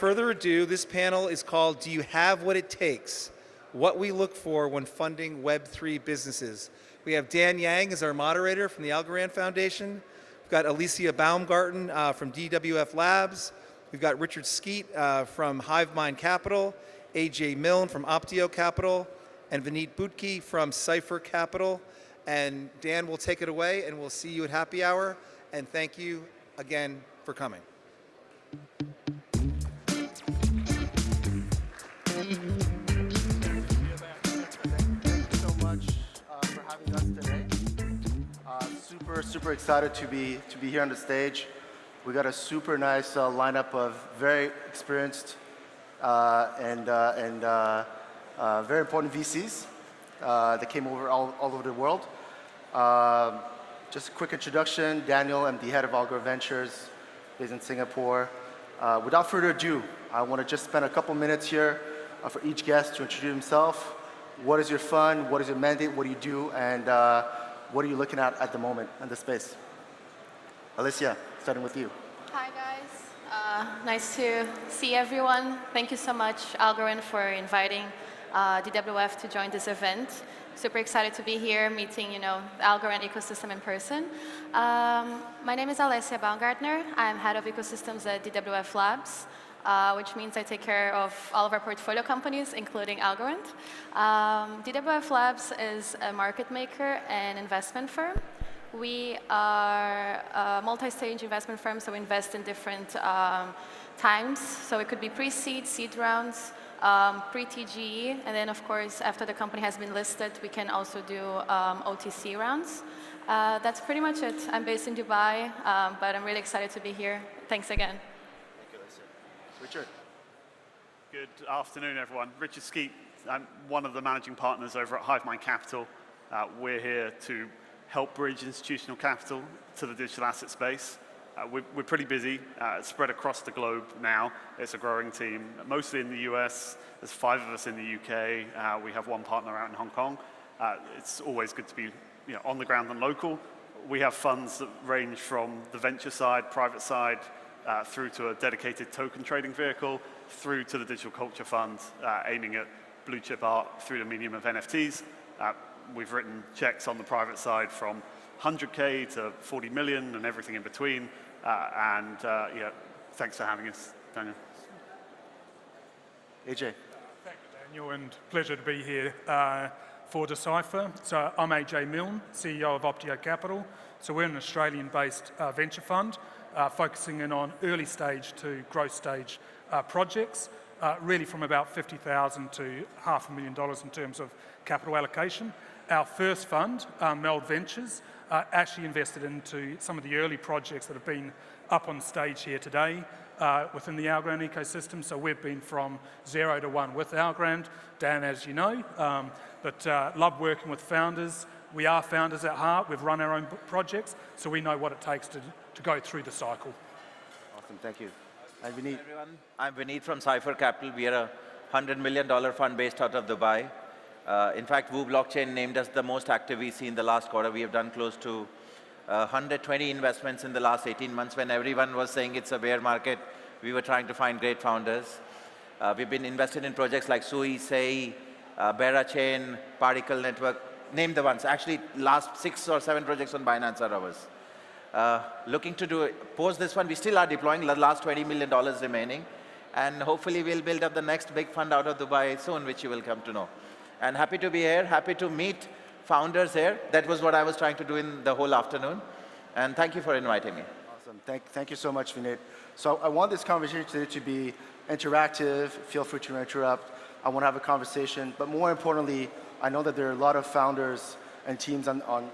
further ado, this panel is called Do You Have What It Takes? What We Look For When Funding Web3 Businesses. We have Dan Yang as our moderator from the Algorand Foundation. We've got Alessia Baumgartner from DWF Labs. We've got Richard Skeet from HiveMind Capital, AJ Milne from Optio Capital, and Vineet Butki from Decipher Capital. And Dan will take it away, and we'll see you at happy hour. And thank you again for coming. Thank you so much for having us today. Super excited to be here on the stage. We got a super nice lineup of very experienced and very important VCs that came over all over the world. Just a quick introduction. Daniel, I'm the head of DWF Ventures, based in Singapore. Without further ado, I want to just spend a couple minutes here for each guest to introduce himself. What is your fund? What is your mandate? What do you do? And what are you looking at the moment in the space? Alessia, starting with you. Hi, guys. Nice to see everyone. Thank you so much, Algorand, for inviting DWF to join this event. Super excited to be here, meeting the Algorand ecosystem in person. My name is Alessia Baumgartner. I'm head of ecosystems at DWF Labs, which means I take care of all of our portfolio companies, including Algorand. DWF Labs is a market maker and investment firm. We are a multi-stage investment firm, so we invest in different times. So it could be pre-seed, seed rounds, pre-TGE, and then of course, after the company has been listed, we can also do OTC rounds. That's pretty much it. I'm based in Dubai, but I'm really excited to be here. Thanks again. Thank you, Alessia. Richard. Good afternoon, everyone. Richard Skeet. I'm one of the managing partners over at HiveMind Capital. We're here to help bridge institutional capital to the digital asset space. We're pretty busy, spread across the globe now. It's a growing team, mostly in the US. There's 5 of us in the UK. We have one partner out in Hong Kong. It's always good to be on the ground and local. We have funds that range from the venture side, private side, through to a dedicated token trading vehicle, through to the digital culture fund, aiming at blue chip art through the medium of NFTs. We've written checks on the private side from 100K to 40 million and everything in between. Yeah, thanks for having us, Daniel. AJ. Thank you, Daniel, and pleasure to be here for Decipher. So I'm AJ Milne, CEO of Optio Capital. So we're an Australian-based venture fund focusing in on early stage to growth stage projects, really from about $50,000 to $500,000 in terms of capital allocation. Our first fund, Meld Ventures, actually invested into some of the early projects that have been up on stage here today within the Algorand ecosystem. So we've been from 0 to 1 with Algorand, Dan, as you know, but love working with founders. We are founders at heart. We've run our own projects, so we know what it takes to go through the cycle. Awesome, thank you. And Vineet. Hi, everyone. I'm Vineet from Decipher Capital. We are a $100 million fund based out of Dubai. In fact, Wu Blockchain named us the most active VC in the last quarter. We have done close to 120 investments in the last 18 months. When everyone was saying it's a bear market, we were trying to find great founders. We've been invested in projects like Sui, Sei, Berachain, Particle Network, name the ones. Actually, last 6 or 7 projects on Binance are ours. Looking to do, post this one, we still are deploying the last $20 million remaining. And hopefully we'll build up the next big fund out of Dubai soon, which you will come to know. And happy to be here, happy to meet founders here. That was what I was trying to do in the whole afternoon. And thank you for inviting me. Awesome. Thank you so much, Vineet. So I want this conversation today to be interactive. Feel free to interrupt. I want to have a conversation. But more importantly, I know that there are a lot of founders and teams on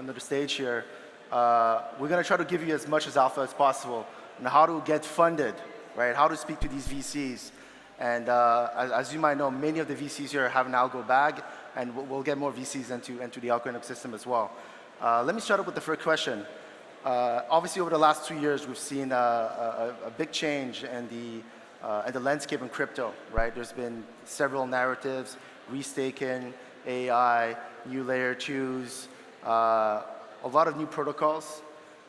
the stage here. We're going to try to give you as much as alpha as possible on how to get funded, right? How to speak to these VCs. And as you might know, many of the VCs here have an algo bag, and we'll get more VCs into the Algorand system as well. Let me start up with the first question. Obviously, over the last 2 years, we've seen a big change in the landscape in crypto, right? There's been several narratives, restaking, AI, new layer 2s, a lot of new protocols.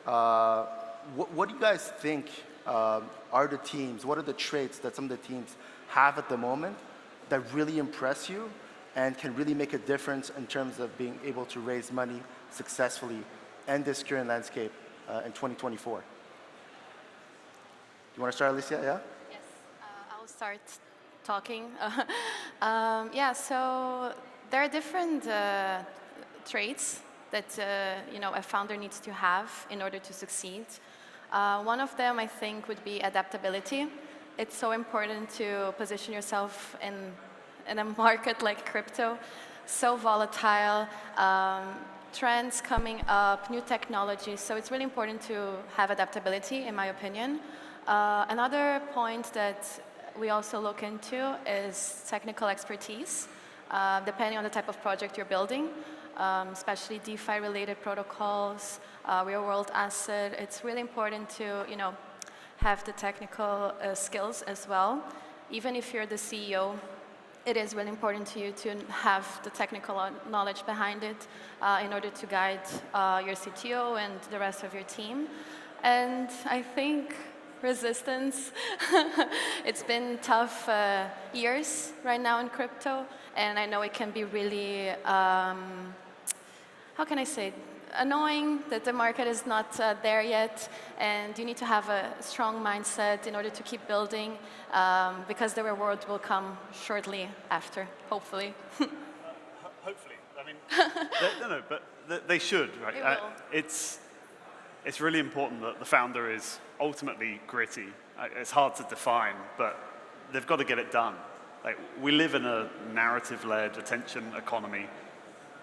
What do you guys think are the teams, what are the traits that some of the teams have at the moment that really impress you and can really make a difference in terms of being able to raise money successfully in this current landscape in 2024? You want to start, Alessia? Yeah? Yes, I'll start talking. Yeah, so there are different traits that a founder needs to have in order to succeed. One of them, I think, would be adaptability. It's so important to position yourself in a market like crypto, so volatile, trends coming up, new technologies. So it's really important to have adaptability, in my opinion. Another point that we also look into is technical expertise, depending on the type of project you're building, especially DeFi-related protocols, real-world asset. It's really important to, have the technical skills as well. Even if you're the CEO, it is really important to you to have the technical knowledge behind it in order to guide your CTO and the rest of your team. And I think resistance. It's been tough years right now in crypto, and I know it can be really, how can I say, annoying that the market is not there yet, and you need to have a strong mindset in order to keep building, because the reward will come shortly after, hopefully. Hopefully. I mean, but they should, right? They will. It's really important that the founder is ultimately gritty. It's hard to define, but they've got to get it done. Like, we live in a narrative-led attention economy.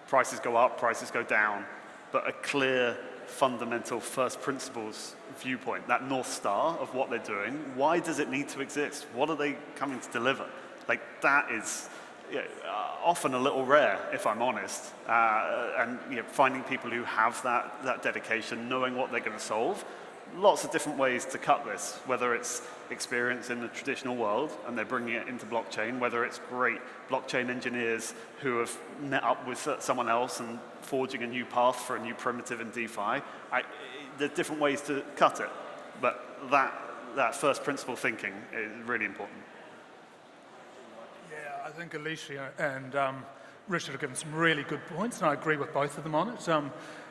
Prices go up, prices go down, but a clear, fundamental first principles viewpoint, that North Star of what they're doing, why does it need to exist? What are they coming to deliver? Like, that is often a little rare, if I'm honest. And finding people who have that dedication, knowing what they're going to solve. Lots of different ways to cut this, whether it's experience in the traditional world and they're bringing it into blockchain, whether it's great blockchain engineers who have met up with someone else and forging a new path for a new primitive in DeFi. There are different ways to cut it, but that first principle thinking is really important. Yeah, I think Alessia and Richard have given some really good points, and I agree with both of them on it.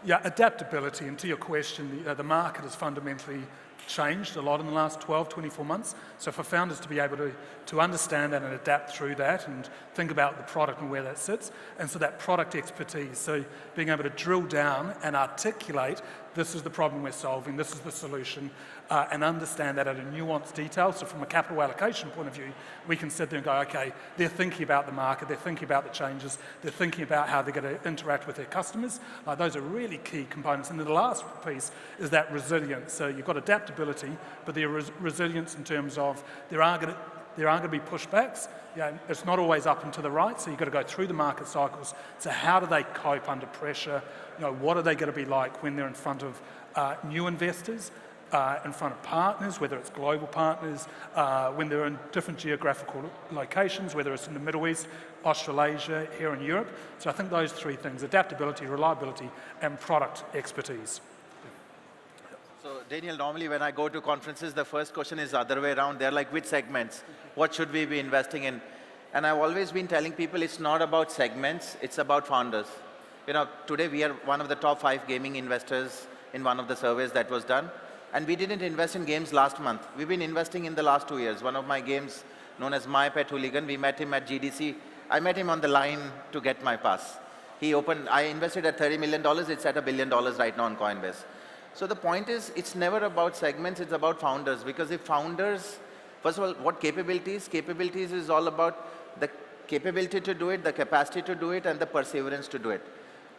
Yeah, adaptability, and to your question, the market has fundamentally changed a lot in the last 12, 24 months. So for founders to be able to understand that and adapt through that and think about the product and where that sits, and so that product expertise, so being able to drill down and articulate, this is the problem we're solving, this is the solution, and understand that at a nuanced detail. So from a capital allocation point of view, we can sit there and go, okay, they're thinking about the market, they're thinking about the changes, they're thinking about how they're going to interact with their customers. Those are really key components. And then the last piece is that resilience. So you've got adaptability, but there is resilience in terms of there are going to be pushbacks. It's not always up and to the right, so you've got to go through the market cycles. So how do they cope under pressure? What are they going to be like when they're in front of new investors, in front of partners, whether it's global partners, when they're in different geographical locations, whether it's in the Middle East, Australasia, here in Europe. So I think those three things, adaptability, reliability, and product expertise. So Daniel, normally when I go to conferences, the first question is the other way around. They're like, which segments? What should we be investing in? And I've always been telling people it's not about segments, it's about founders. Today we are one of the top 5 gaming investors in one of the surveys that was done. And we didn't invest in games last month. We've been investing in the last 2 years. One of my games, known as My Pet Hooligan, we met him at GDC. I met him on the line to get my pass. I invested at $30 million. It's at $1 billion right now on Coinbase. So the point is, it's never about segments, it's about founders. Because if founders, first of all, what capabilities? Capabilities is all about the capability to do it, the capacity to do it, and the perseverance to do it.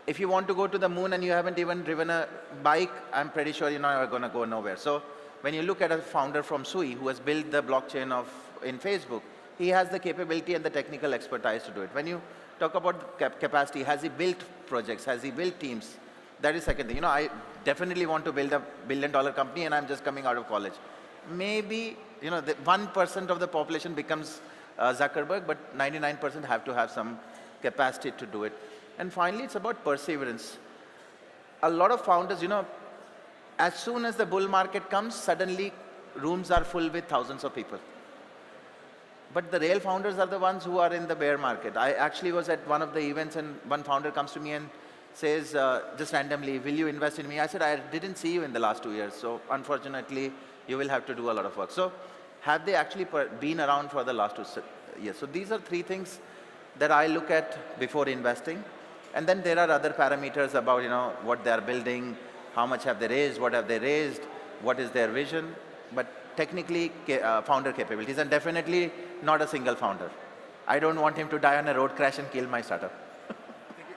If you want to go to the moon and you haven't even driven a bike, I'm pretty sure you're not going to go nowhere. So when you look at a founder from Sui who has built the blockchain in Facebook, he has the capability and the technical expertise to do it. When you talk about capacity, has he built projects? Has he built teams? That is second thing. I definitely want to build a $1 billion company and I'm just coming out of college. Maybe, the 1% of the population becomes Zuckerberg, but 99% have to have some capacity to do it. And finally, it's about perseverance. A lot of founders, as soon as the bull market comes, suddenly rooms are full with thousands of people. But the real founders are the ones who are in the bear market. I actually was at one of the events and one founder comes to me and says, just randomly, will you invest in me? I said, I didn't see you in the last 2 years, so unfortunately, you will have to do a lot of work. So have they actually been around for the last 2 years? So these are 3 things that I look at before investing. And then there are other parameters about what they are building, how much have they raised, what have they raised, what is their vision. But technically, founder capabilities, and definitely not a single founder. I don't want him to die on a road crash and kill my startup.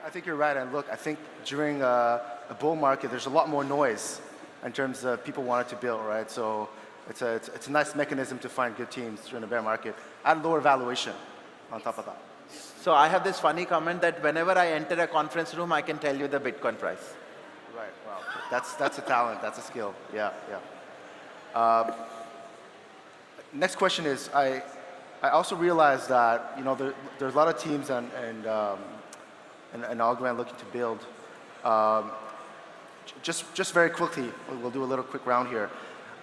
I think you're right. And look, I think during a bull market, there's a lot more noise in terms of people wanting to build, right? So it's a nice mechanism to find good teams during a bear market at lower valuation on top of that. So I have this funny comment that whenever I enter a conference room, I can tell you the Bitcoin price. Right. Wow. That's a talent. That's a skill. Yeah. Next question is, I also realized that there's a lot of teams and Algorand looking to build. Just very quickly, we'll do a little quick round here.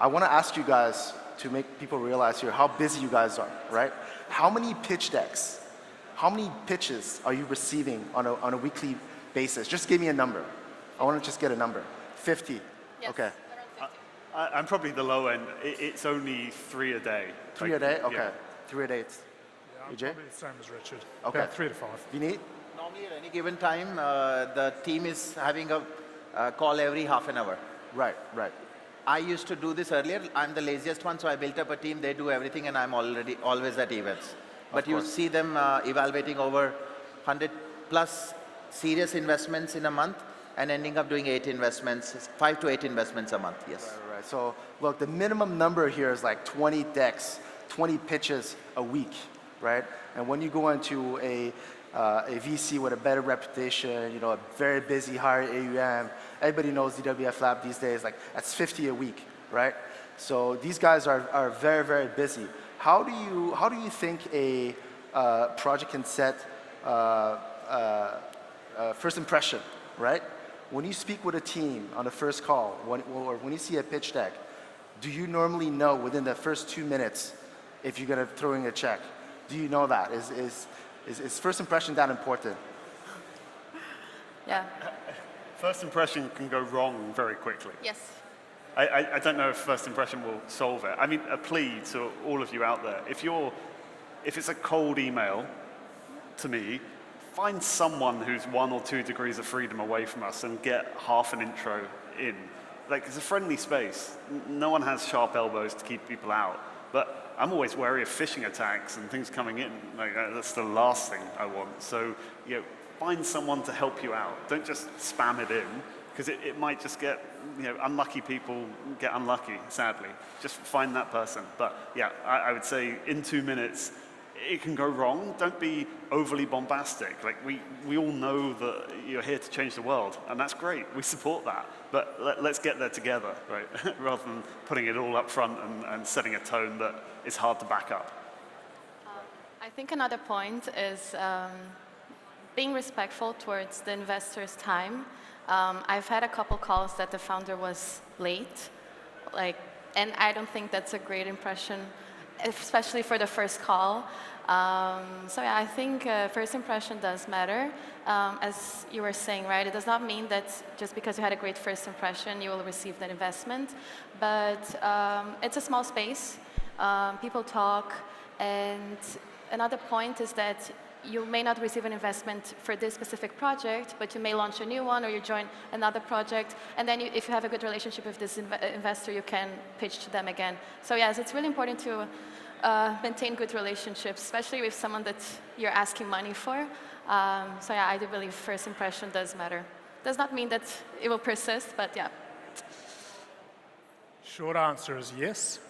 I want to ask you guys to make people realize here how busy you guys are, right? How many pitch decks, how many pitches are you receiving on a weekly basis? Just give me a number. I want to just get a number. 50. Yes, Okay. around 50. I'm probably the low end. It's only 3 a day. 3 a day? Okay. Yeah. 3 a day. Yeah, I'm EJ? probably the same as Richard. Okay. About 3 to 5. You need? Normally, at any given time, the team is having a call every half an hour. Right. I used to do this earlier. I'm the laziest one, so I built up a team. They do everything, and I'm always at events. But you see them evaluating over 100 plus serious investments in a month and ending up doing 8 investments, 5 to 8 investments a month, yes. Right. So look, the minimum number here is like 20 decks, 20 pitches a week, right? And when you go into a VC with a better reputation, a very busy, higher AUM, everybody knows DWF Lab these days, like that's 50 a week, right? So these guys are very, very busy. How do you think a project can set first impression, right? When you speak with a team on the first call, or when you see a pitch deck, do you normally know within the first 2 minutes if you're going to throw in a check? Do you know that? Is first impression that important? Yeah. First impression can go wrong very quickly. Yes. I don't know if first impression will solve it. I mean, a plea to all of you out there. If it's a cold email to me, find someone who's 1 or 2 degrees of freedom away from us and get half an intro in. Like, it's a friendly space. No one has sharp elbows to keep people out. But I'm always wary of phishing attacks and things coming in. Like, that's the last thing I want. So, find someone to help you out. Don't just spam it in, because it might just get, unlucky people get unlucky, sadly. Just find that person. But yeah, I would say in 2 minutes, it can go wrong. Don't be overly bombastic. Like, we all know that you're here to change the world, and that's great. We support that. But let's get there together, right? Rather than putting it all up front and setting a tone that is hard to back up. I think another point is being respectful towards the investor's time. I've had a couple calls that the founder was late, and I don't think that's a great impression, especially for the first call. So yeah, I think first impression does matter. As you were saying, right? It does not mean that just because you had a great first impression, you will receive that investment. But it's a small space. People talk. And another point is that you may not receive an investment for this specific project, but you may launch a new one or you join another project. And then if you have a good relationship with this investor, you can pitch to them again. So yes, it's really important to maintain good relationships, especially with someone that you're asking money for. So yeah, I do believe first impression does matter. Does not mean that it will persist, but yeah. Short answer is yes.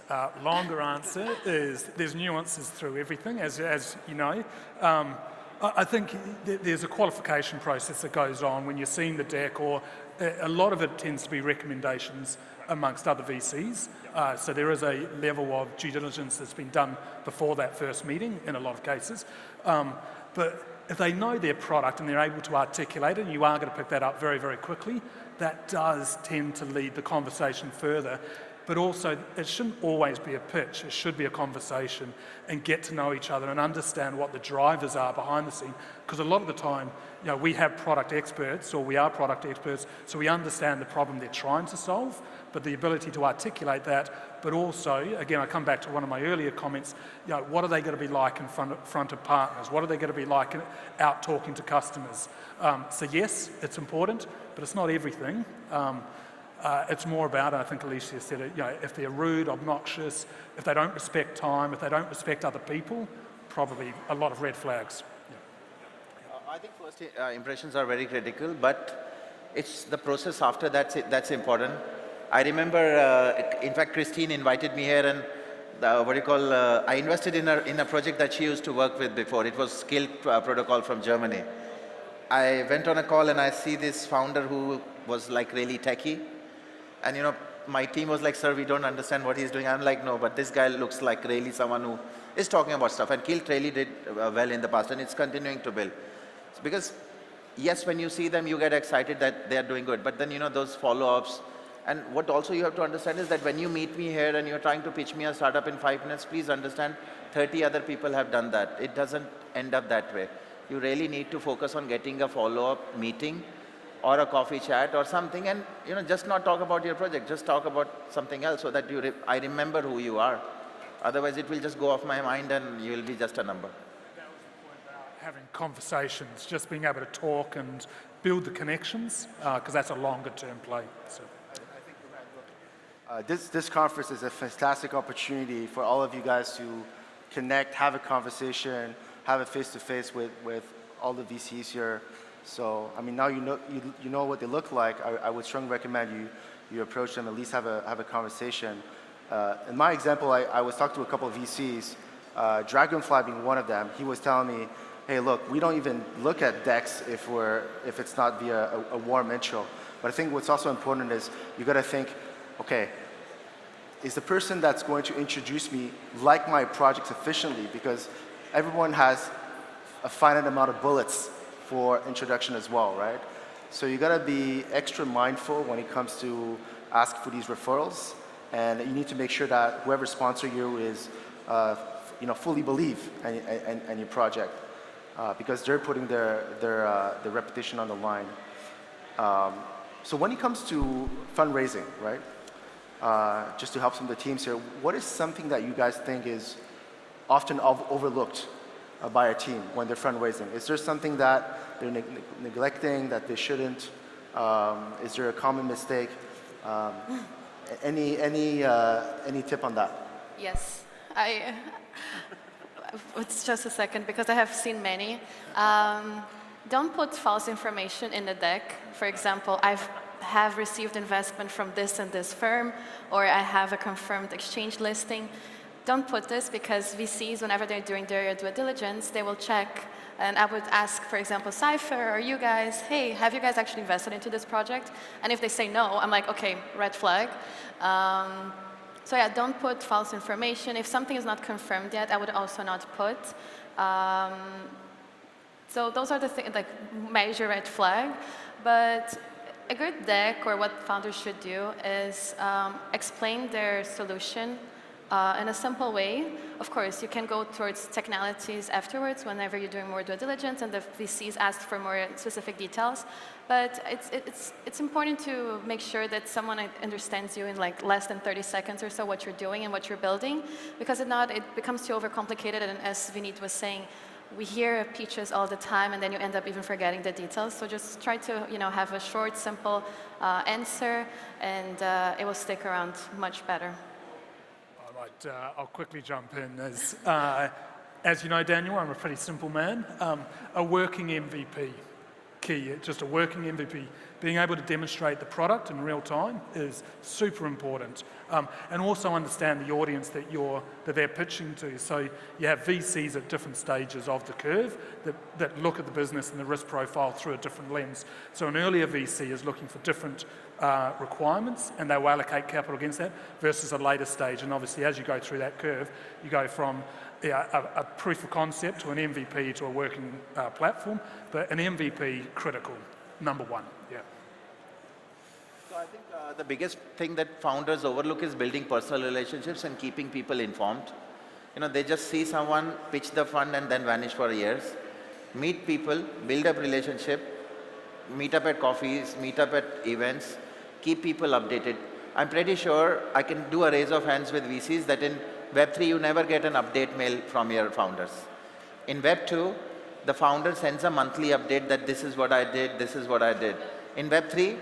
Longer answer is there's nuances through everything, as you know. I think there's a qualification process that goes on when you're seeing the deck, or a lot of it tends to be recommendations amongst other VCs. So there is a level of due diligence that's been done before that first meeting in a lot of cases. But if they know their product and they're able to articulate it, and you are going to pick that up very, very quickly, that does tend to lead the conversation further. But also, it shouldn't always be a pitch. It should be a conversation and get to know each other and understand what the drivers are behind the scene. Because a lot of the time, we have product experts, or we are product experts, so we understand the problem they're trying to solve, but the ability to articulate that, but also, again, I come back to one of my earlier comments, what are they going to be like in front of partners? What are they going to be like out talking to customers? So yes, it's important, but it's not everything. It's more about, I think Alessia said it, if they're rude, obnoxious, if they don't respect time, if they don't respect other people, probably a lot of red flags. I think first impressions are very critical, but it's the process after that's important. I remember, in fact, Christine invited me here, and I invested in a project that she used to work with before. It was Skill Protocol from Germany. I went on a call and I see this founder who was like really techie. And my team was like, sir, we don't understand what he's doing. I'm like, no, but this guy looks like really someone who is talking about stuff. And Kilt really did well in the past, and it's continuing to build. Because yes, when you see them, you get excited that they're doing good. But then, those follow-ups. And what also you have to understand is that when you meet me here and you're trying to pitch me a startup in 5 minutes, please understand 30 other people have done that. It doesn't end up that way. You really need to focus on getting a follow-up meeting or a coffee chat or something, and just not talk about your project, just talk about something else so that I remember who you are. Otherwise, it will just go off my mind and you will be just a number. That was the point about having conversations, just being able to talk and build the connections, because that's a longer term play. So. This conference is a fantastic opportunity for all of you guys to connect, have a conversation, have a face-to-face with all the VCs here. So, I mean, now you know what they look like. I would strongly recommend you approach them, at least have a conversation. In my example, I was talking to a couple of VCs, Dragonfly being one of them. He was telling me, hey, look, we don't even look at decks if it's not via a warm intro. But I think what's also important is you got to think, okay, is the person that's going to introduce me like my project sufficiently? Because everyone has a finite amount of bullets for introduction as well, right? So you gotta be extra mindful when it comes to ask for these referrals, and you need to make sure that whoever sponsors you is, fully believe in your project, because they're putting their reputation on the line. So when it comes to fundraising, right? Just to help some of the teams here, what is something that you guys think is often overlooked by a team when they're fundraising? Is there something that they're neglecting that they shouldn't? Is there a common mistake? Any tip on that? Yes, it's just a second because I have seen many. Don't put false information in the deck. For example, I have received investment from this and this firm, or I have a confirmed exchange listing. Don't put this, because VCs, whenever they're doing their due diligence, they will check. And I would ask, for example, Decipher or you guys, hey, have you guys actually invested into this project? And if they say no, I'm like, okay, red flag. So yeah, don't put false information. If something is not confirmed yet, I would also not put. So those are the things, like major red flag. But a good deck, or what founders should do, is explain their solution in a simple way. Of course, you can go towards technicalities afterwards whenever you're doing more due diligence and the VCs ask for more specific details. But it's important to make sure that someone understands you in like less than 30 seconds or so what you're doing and what you're building, because if not, it becomes too overcomplicated. And as Vineet was saying, we hear pitches all the time, and then you end up even forgetting the details. So just try to have a short, simple answer, and it will stick around much better. I'll quickly jump in. As you know, Daniel, I'm a pretty simple man. A working MVP, key, just a working MVP. Being able to demonstrate the product in real time is super important. And also understand the audience that they're pitching to. So you have VCs at different stages of the curve that look at the business and the risk profile through a different lens. So an earlier VC is looking for different requirements, and they will allocate capital against that, versus a later stage. And obviously, as you go through that curve, you go from a proof of concept to an MVP to a working platform. But an MVP, critical, number one. Yeah. So I think the biggest thing that founders overlook is building personal relationships and keeping people informed. You know, they just see someone pitch the fund and then vanish for years. Meet people, build up relationship, meet up at coffees, meet up at events, keep people updated. I'm pretty sure I can do a raise of hands with VCs that in Web3 you never get an update mail from your founders. In Web2, the founder sends a monthly update that this is what I did, this is what I did. In Web3,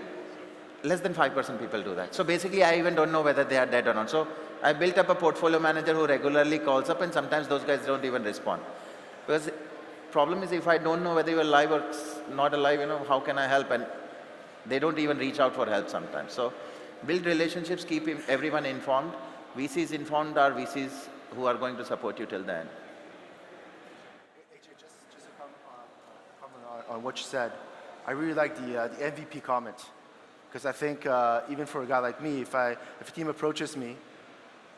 less than 5% people do that. So basically, I even don't know whether they are dead or not. So I built up a portfolio manager who regularly calls up, and sometimes those guys don't even respond. Because the problem is, if I don't know whether you're alive or not alive, you know, how can I help? And they don't even reach out for help sometimes. So build relationships, keep everyone informed. VCs informed are VCs who are going to support you till the end. AJ, just to comment on what you said, I really like the MVP comment. Because I think even for a guy like me, if a team approaches me,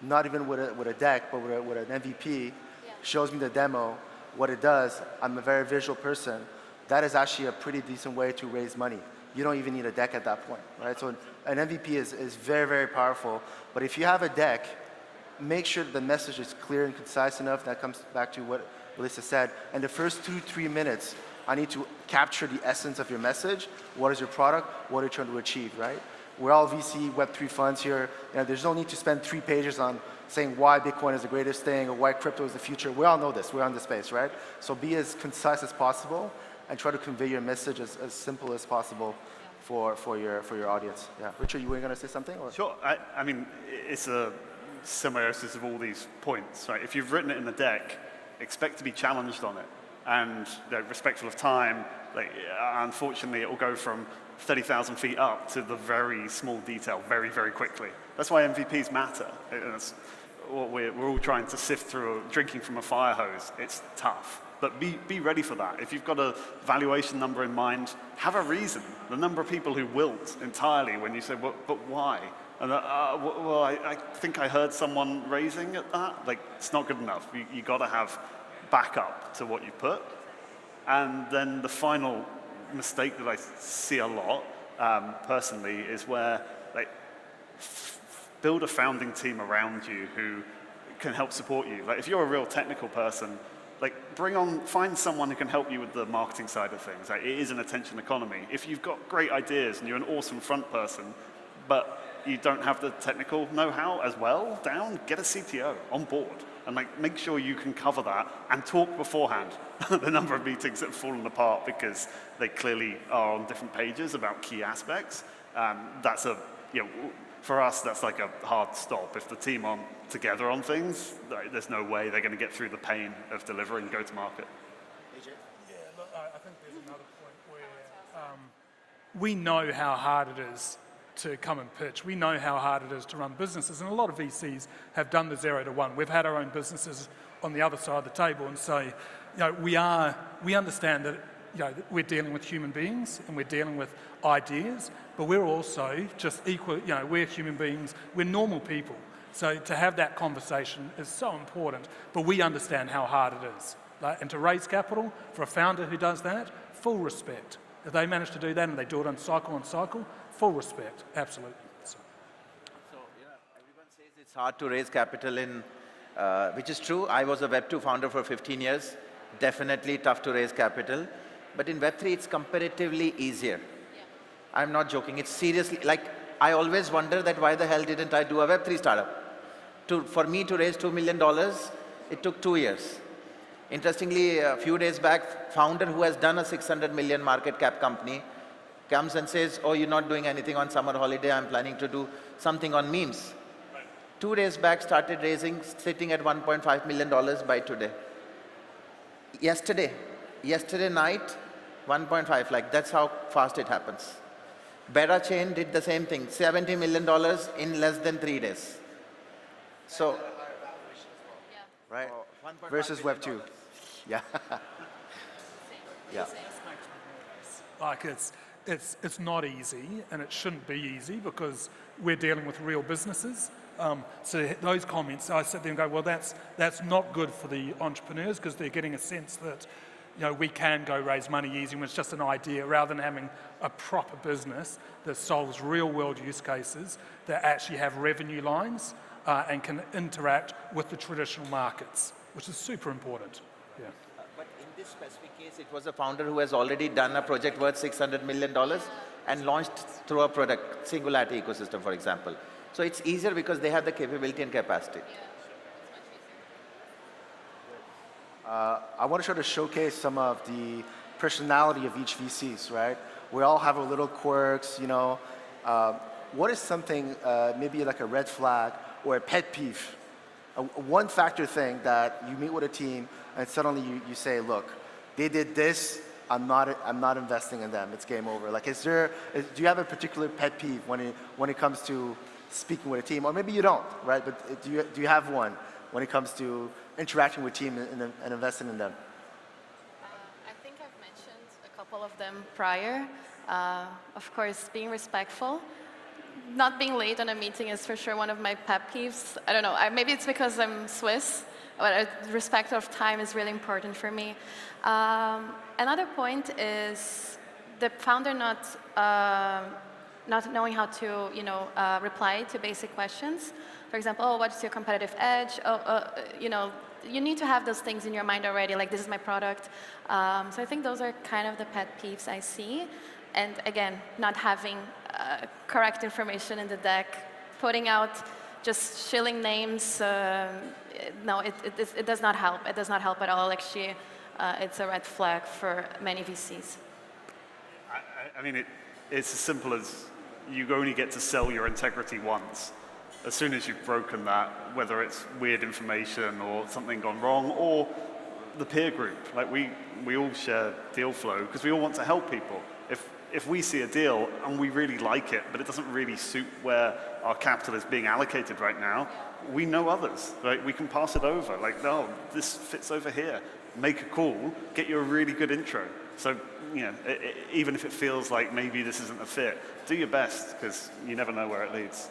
not even with a deck, but with an MVP, shows me the demo, what it does, I'm a very visual person, that is actually a pretty decent way to raise money. You don't even need a deck at that point, right? So an MVP is very, very powerful. But if you have a deck, make sure the message is clear and concise enough. That comes back to what Alessia said. And the first 2-3 minutes, I need to capture the essence of your message. What is your product? What are you trying to achieve, right? We're all VC Web3 funds here. You know, there's no need to spend 3 pages on saying why Bitcoin is the greatest thing or why crypto is the future. We all know this. We're on the space, right? So be as concise as possible and try to convey your message as simple as possible for your audience. Yeah, Richard, you were going to say something? Or? Sure. I mean, it's a symbiosis of all these points, right? If you've written it in the deck, expect to be challenged on it. And respectful of time, like, unfortunately, it will go from 30,000 feet up to the very small detail very, very quickly. That's why MVPs matter. That's what we're all trying to sift through, drinking from a fire hose. It's tough. But be ready for that. If you've got a valuation number in mind, have a reason. The number of people who wilt entirely when you say, but why? And well, I think I heard someone raising at that. Like, it's not good enough. You got to have backup to what you put. And then the final mistake that I see a lot, personally, is where like build a founding team around you who can help support you. Like if you're a real technical person, like find someone who can help you with the marketing side of things. Like, it is an attention economy. If you've got great ideas and you're an awesome front person, but you don't have the technical know-how as well down, get a CTO on board and like make sure you can cover that and talk beforehand. The number of meetings that have fallen apart because they clearly are on different pages about key aspects. That's for us, that's like a hard stop. If the team aren't together on things, there's no way they're going to get through the pain of delivering go-to-market. Yeah, look, I think there's another point where we know how hard it is to come and pitch. We know how hard it is to run businesses, and a lot of VCs have done the 0 to 1. We've had our own businesses on the other side of the table and say, we understand that we're dealing with human beings and we're dealing with ideas, but we're also just equal, we're human beings, we're normal people. So to have that conversation is so important, but we understand how hard it is. And to raise capital for a founder who does that, full respect. If they manage to do that and they do it on cycle, full respect, absolutely. So everyone says it's hard to raise capital in, which is true. I was a Web2 founder for 15 years. Definitely tough to raise capital. But in Web3, it's comparatively easier. Yeah. I'm not joking. It's seriously, like, I always wonder that why the hell didn't I do a Web3 startup? For me to raise $2 million, it took 2 years. Interestingly, a few days back, founder who has done a 600 million market cap company comes and says, oh, you're not doing anything on summer holiday, I'm planning to do something on memes. Right. 2 days back, started raising, sitting at $1.5 million by today. Yesterday night, 1.5, like that's how fast it happens. Beta Chain did the same thing, $70 million in less than 3 days. So, right? Versus Web2. Yeah. Yeah. Like it's not easy, and it shouldn't be easy because we're dealing with real businesses. So those comments, I sit there and go, well, that's not good for the entrepreneurs because they're getting a sense that we can go raise money using it's just an idea rather than having a proper business that solves real-world use cases that actually have revenue lines and can interact with the traditional markets, which is super important. Yeah. But in this specific case, it was a founder who has already done a project worth $600 million and launched through a product, Singularity ecosystem, for example. So it's easier because they have the capability and capacity. I want to try to showcase some of the personality of each VCs, right? We all have our little quirks, what is something, maybe like a red flag or a pet peeve? One factor thing that you meet with a team and suddenly you say, look, they did this, I'm not investing in them, it's game over. Like, do you have a particular pet peeve when it comes to speaking with a team? Or maybe you don't, right? But do you have one when it comes to interacting with team and investing in them? I think I've mentioned a couple of them prior. Of course, being respectful. Not being late on a meeting is for sure one of my pet peeves. I don't know, maybe it's because I'm Swiss, but respect of time is really important for me. Another point is the founder not knowing how to, reply to basic questions. For example, what's your competitive edge? You need to have those things in your mind already, like this is my product. So I think those are kind of the pet peeves I see. And again, not having correct information in the deck, putting out just shilling names, no, it does not help. It does not help at all. Actually, it's a red flag for many VCs. I mean, it's as simple as you only get to sell your integrity once. As soon as you've broken that, whether it's weird information or something gone wrong, or the peer group, like we all share deal flow because we all want to help people. If we see a deal and we really like it, but it doesn't really suit where our capital is being allocated right now, we know others, right? We can pass it over. Like, no, this fits over here. Make a call, get you a really good intro. So, even if it feels like maybe this isn't a fit, do your best because you never know where it leads.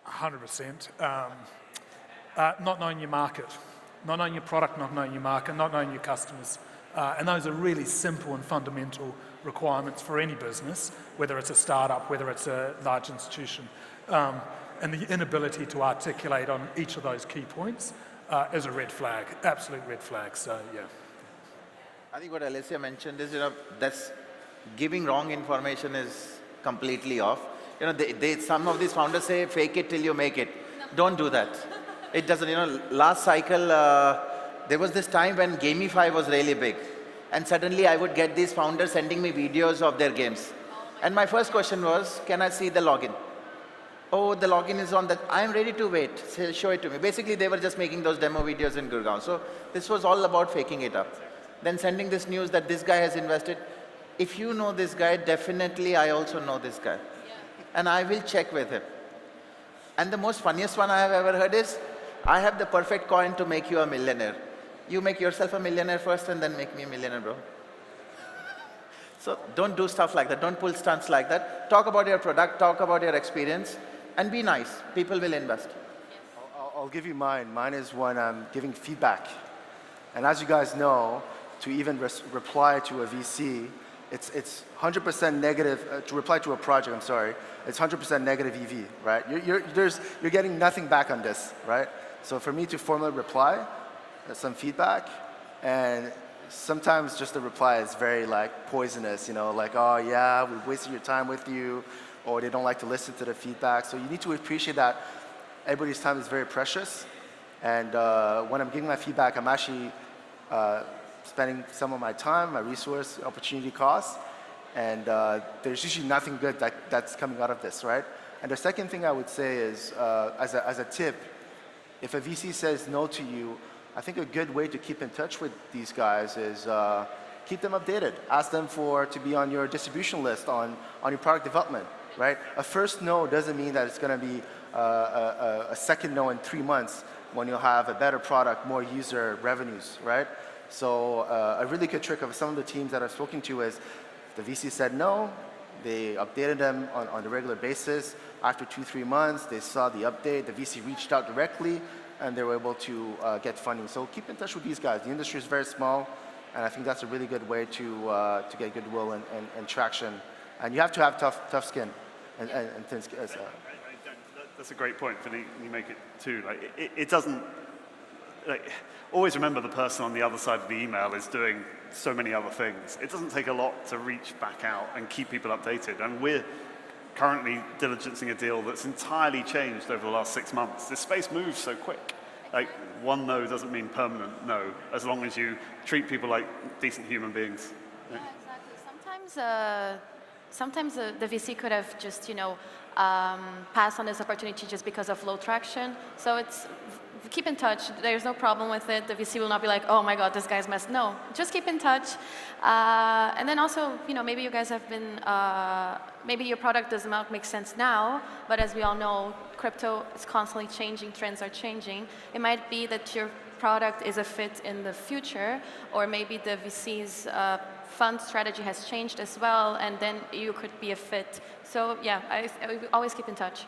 100%. Not knowing your market, not knowing your product, not knowing your market, not knowing your customers. And those are really simple and fundamental requirements for any business, whether it's a startup, whether it's a large institution. And the inability to articulate on each of those key points is a red flag, absolute red flag. So, yeah. I think what Alessia mentioned is, that's giving wrong information is completely off. Some of these founders say, fake it till you make it. No. Don't do that. It doesn't, last cycle, there was this time when Gamify was really big. And suddenly I would get these founders sending me videos of their games. And my first question was, can I see the login? Oh, the login is on that. I'm ready to wait. Say, show it to me. Basically, they were just making those demo videos in Gurgaon. So this was all about faking it up. Then sending this news that this guy has invested. If you know this guy, definitely I also know this guy. Yeah. And I will check with him. And the most funniest one I have ever heard is, I have the perfect coin to make you a millionaire. You make yourself a millionaire first and then make me a millionaire, bro. So don't do stuff like that. Don't pull stunts like that. Talk about your product, talk about your experience, and be nice. People will invest. I'll give you mine. Mine is when I'm giving feedback. And as you guys know, to even reply to a VC, it's 100% negative, to reply to a project, I'm sorry, it's 100% negative EV, right? You're getting nothing back on this, right? So for me to formally reply, some feedback, and sometimes just the reply is very poisonous, like, oh yeah, we wasted your time with you, or they don't like to listen to the feedback. So you need to appreciate that everybody's time is very precious. And when I'm giving my feedback, I'm actually spending some of my time, my resource, opportunity costs, and there's usually nothing good that's coming out of this, right? And the second thing I would say is, as a tip, if a VC says no to you, I think a good way to keep in touch with these guys is keep them updated. Ask them to be on your distribution list on your product development, right? A first no doesn't mean that it's going to be a second no in 3 months when you'll have a better product, more user revenues, right? So a really good trick of some of the teams that I've spoken to is the VC said no, they updated them on a regular basis. After 2-3 months, they saw the update, the VC reached out directly, and they were able to get funding. So keep in touch with these guys. The industry is very small, And I think that's a really good way to get goodwill and traction. And you have to have tough skin and thin skin. That's a great point, Vinny. You make it too. Like, it doesn't. Like, always remember the person on the other side of the email is doing so many other things. It doesn't take a lot to reach back out and keep people updated. And we're currently diligencing a deal that's entirely changed over the last 6 months. This space moves so quick. Like, one no doesn't mean permanent no, as long as you treat people like decent human beings. Yeah, exactly. Sometimes the VC could have just, passed on this opportunity just because of low traction. So keep in touch. There's no problem with it. The VC will not be like, oh my God, this guy's messed. No, just keep in touch. And then also, maybe you guys have been, maybe your product does not make sense now, but as we all know, crypto is constantly changing, trends are changing. It might be that your product is a fit in the future, or maybe the VC's fund strategy has changed as well, and then you could be a fit. So yeah, I always keep in touch.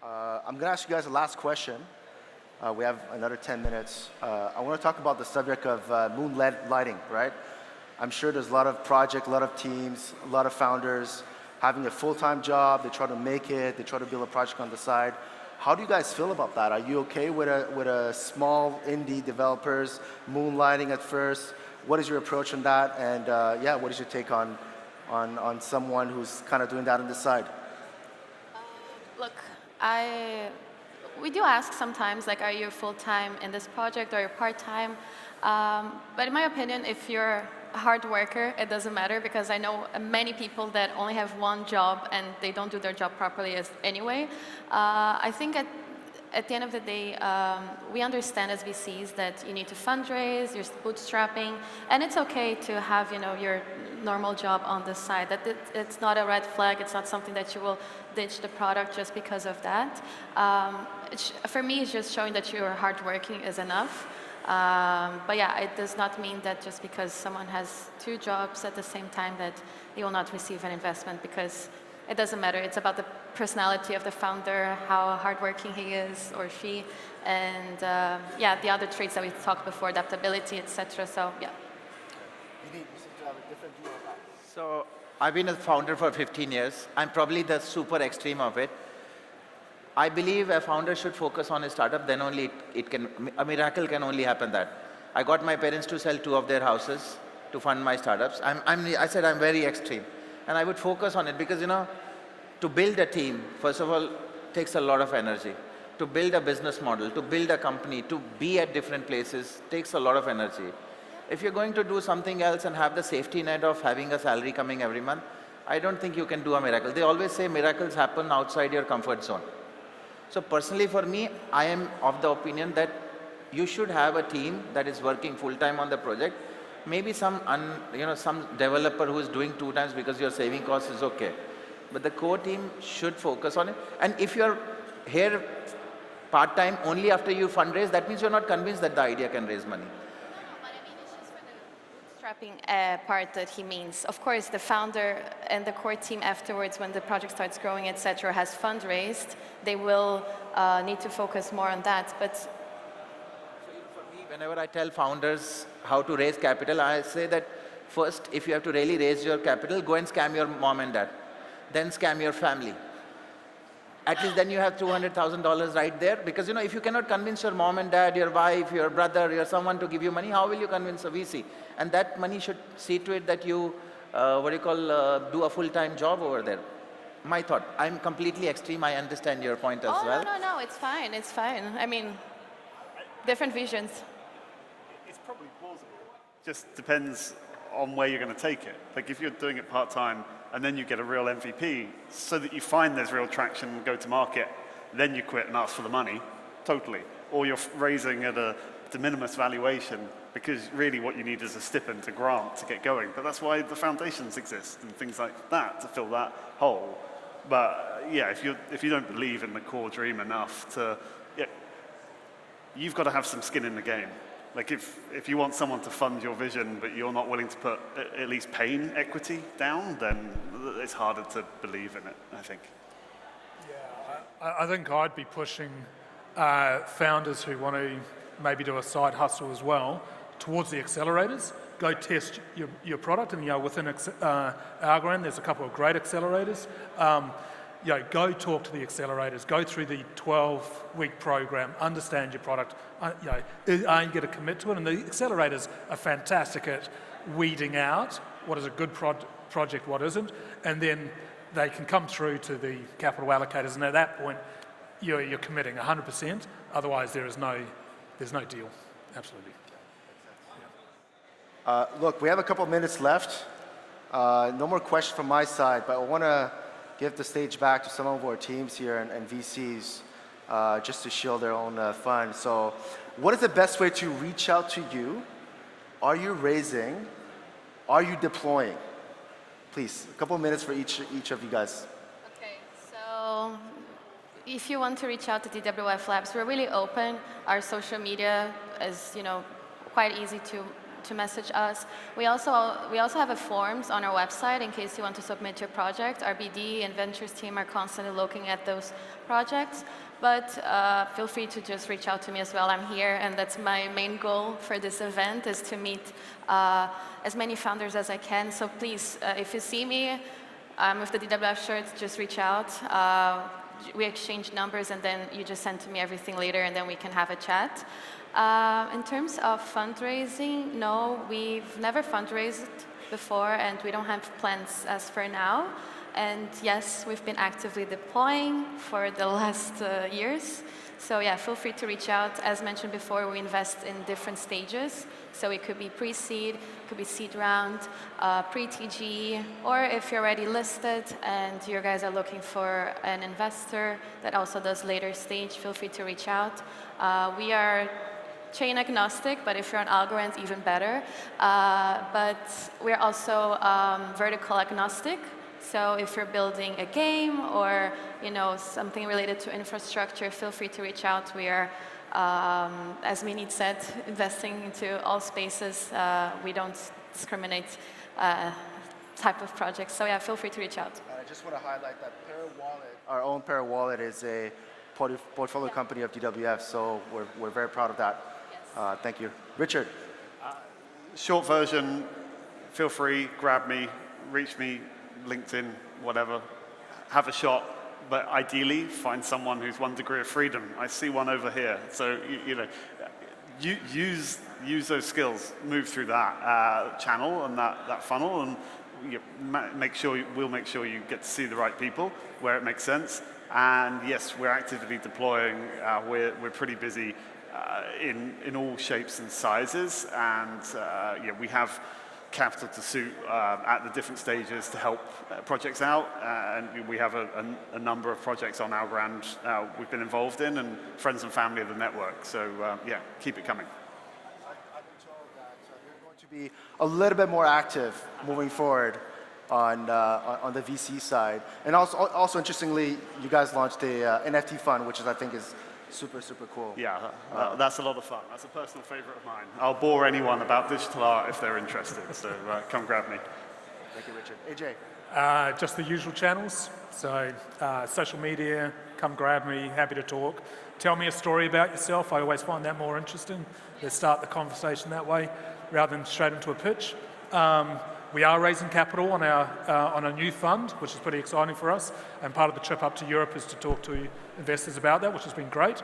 I'm going to ask you guys a last question. We have another 10 minutes. I want to talk about the subject of moonlight lighting, right? I'm sure there's a lot of projects, a lot of teams, a lot of founders having a full-time job. They try to make it. They try to build a project on the side. How do you guys feel about that? Are you okay with a small indie developers moonlighting at first? What is your approach on that? And yeah, what is your take on someone who's kind of doing that on the side? Look, we do ask sometimes, like, are you full-time in this project or you're part-time? But in my opinion, if you're a hard worker, it doesn't matter, because I know many people that only have one job and they don't do their job properly anyway. I think at the end of the day, we understand as VCs that you need to fundraise, you're bootstrapping, and it's okay to have your normal job on the side. That it's not a red flag. It's not something that you will ditch the product just because of that. For me, it's just showing that you're hardworking is enough. But yeah, it does not mean that just because someone has 2 jobs at the same time that they will not receive an investment, because it doesn't matter. It's about the personality of the founder, how hardworking he is or she, and yeah, the other traits that we talked before, adaptability, etc. So yeah. So I've been a founder for 15 years. I'm probably the super extreme of it. I believe a founder should focus on his startup, then only a miracle can only happen that. I got my parents to sell 2 of their houses to fund my startups. I said I'm very extreme. And I would focus on it because, to build a team, first of all, takes a lot of energy. To build a business model, to build a company, to be at different places, takes a lot of energy. If you're going to do something else and have the safety net of having a salary coming every month, I don't think you can do a miracle. They always say miracles happen outside your comfort zone. So personally for me, I am of the opinion that you should have a team that is working full-time on the project. Maybe some developer who is doing 2 times because your saving cost is okay. But the core team should focus on it. And if you're here part-time only after you fundraise, that means you're not convinced that the idea can raise money. Bootstrapping part that he means. Of course, the founder and the core team afterwards, when the project starts growing, etc., has fundraised, they will need to focus more on that. But for me, whenever I tell founders how to raise capital, I say that first, if you have to really raise your capital, go and scam your mom and dad. Then scam your family. At least then you have $200,000 right there, because if you cannot convince your mom and dad, your wife, your brother, your someone to give you money, how will you convince a VC? And that money should see to it that you, do a full-time job over there. My thought. I'm completely extreme. I understand your point as well. No, it's fine. It's fine. I mean, different visions. It's probably plausible. Just depends on where you're going to take it. Like if you're doing it part-time and then you get a real MVP so that you find there's real traction and go to market, then you quit and ask for the money, totally. Or you're raising at a de minimis valuation because really what you need is a stipend, a grant to get going. But that's why the foundations exist and things like that to fill that hole. But yeah, if you don't believe in the core dream enough you've got to have some skin in the game. Like if you want someone to fund your vision, but you're not willing to put at least pain equity down, then it's harder to believe in it, I think. Yeah, I think I'd be pushing founders who want to maybe do a side hustle as well towards the accelerators. Go test your product, and within Algorand, there's a couple of great accelerators. Go talk to the accelerators, go through the 12-week program, understand your product, are you going to commit to it? And the accelerators are fantastic at weeding out what is a good project, what isn't, and then they can come through to the capital allocators, and at that point, you're committing 100%, otherwise there's no deal, absolutely. Look, we have a couple minutes left. No more questions from my side, but I want to give the stage back to some of our teams here and VCs just to shield their own fund. So what is the best way to reach out to you? Are you raising? Are you deploying? Please, a couple minutes for each of you guys. Okay, so if you want to reach out to DWF Labs, we're really open. Our social media is, quite easy to message us. We also have a forms on our website in case you want to submit your project. Our BD and Ventures team are constantly looking at those projects, but feel free to just reach out to me as well. I'm here, and that's my main goal for this event, is to meet as many founders as I can. So please, if you see me with the DWF shirt, just reach out. We exchange numbers, and then you just send to me everything later, and then we can have a chat. In terms of fundraising, no, we've never fundraised before, and we don't have plans as for now. And yes, we've been actively deploying for the last years. So yeah, feel free to reach out. As mentioned before, we invest in different stages. So it could be pre-seed, it could be seed round, pre-TG, or if you're already listed and you guys are looking for an investor that also does later stage, feel free to reach out. We are chain agnostic, but if you're on Algorand, even better. But we're also vertical agnostic. So if you're building a game or something related to infrastructure, feel free to reach out. We are, as Minit said, investing into all spaces. We don't discriminate type of projects. So yeah, feel free to reach out. I just want to highlight that Wallet, our own Para Wallet, is a portfolio company of DWF, so we're very proud of that. Yes. Thank you. Richard. Short version, feel free, grab me, reach me, LinkedIn, whatever, have a shot, but ideally find someone who's 1 degree of freedom. I see one over here. So, use those skills, move through that channel and that funnel, and we'll make sure you get to see the right people where it makes sense. And yes, we're actively deploying. We're pretty busy in all shapes and sizes, and we have capital to suit at the different stages to help projects out, and we have a number of projects on Algorand we've been involved in, and friends and family of the network. So keep it coming. I've been told that you're going to be a little bit more active moving forward on the VC side, and also interestingly, you guys launched a NFT fund, which I think is super, super cool. Yeah, that's a lot of fun. That's a personal favorite of mine. I'll bore anyone about digital art if they're interested, so come grab me. Thank you, Richard. AJ? Just the usual channels. So social media, come grab me, happy to talk. Tell me a story about yourself. I always find that more interesting. Let's start the conversation that way rather than straight into a pitch. We are raising capital on a new fund, which is pretty exciting for us. And part of the trip up to Europe is to talk to investors about that, which has been great.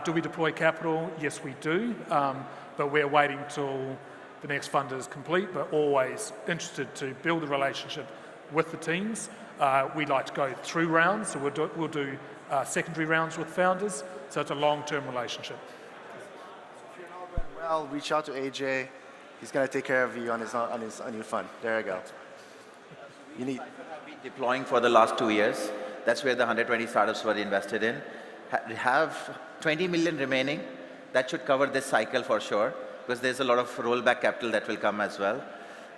Do we deploy capital? Yes, we do. But we're waiting till the next fund is complete, but always interested to build a relationship with the teams. We like to go through rounds, so we'll do secondary rounds with founders. So it's a long-term relationship. If you're not doing well, reach out to AJ. He's going to take care of you on your fund. There you go. You need. I've been deploying for the last 2 years. That's where the 120 startups were invested in. Have 20 million remaining. That should cover this cycle for sure, because there's a lot of rollback capital that will come as well.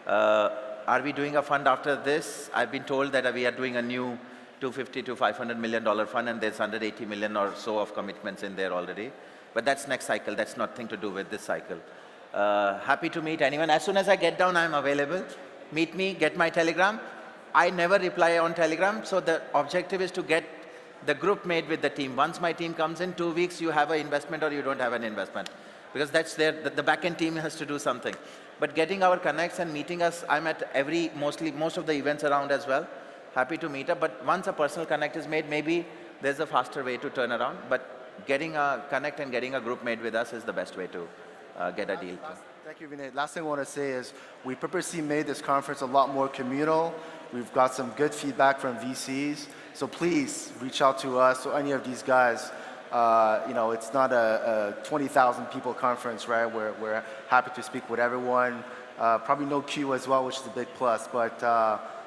Are we doing a fund after this? I've been told that we are doing a new $250 to $500 million fund, and there's 180 million or so of commitments in there already. But that's next cycle. That's nothing to do with this cycle. Happy to meet anyone. As soon as I get down, I'm available. Meet me, get my Telegram. I never reply on Telegram, so the objective is to get the group made with the team. Once my team comes in, 2 weeks, you have an investment or you don't have an investment. because that's the back-end team has to do something. But getting our connects and meeting us, I'm at most of the events around as well. Happy to meet up, but once a personal connect is made, maybe there's a faster way to turn around, but getting a connect and getting a group made with us is the best way to get a deal. Thank you, Vinay. Last thing I want to say is we purposely made this conference a lot more communal. We've got some good feedback from VCs, so please reach out to us or any of these guys. It's not a 20,000 people conference, right? We're happy to speak with everyone. Probably no queue as well, which is a big plus. But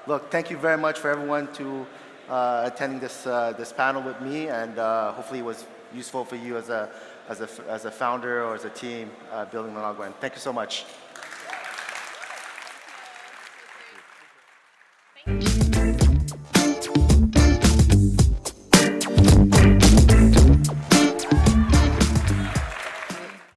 look, thank you very much for everyone to attending this panel with me, and hopefully it was useful for you as a founder or as a team building on Algorand. Thank you so much.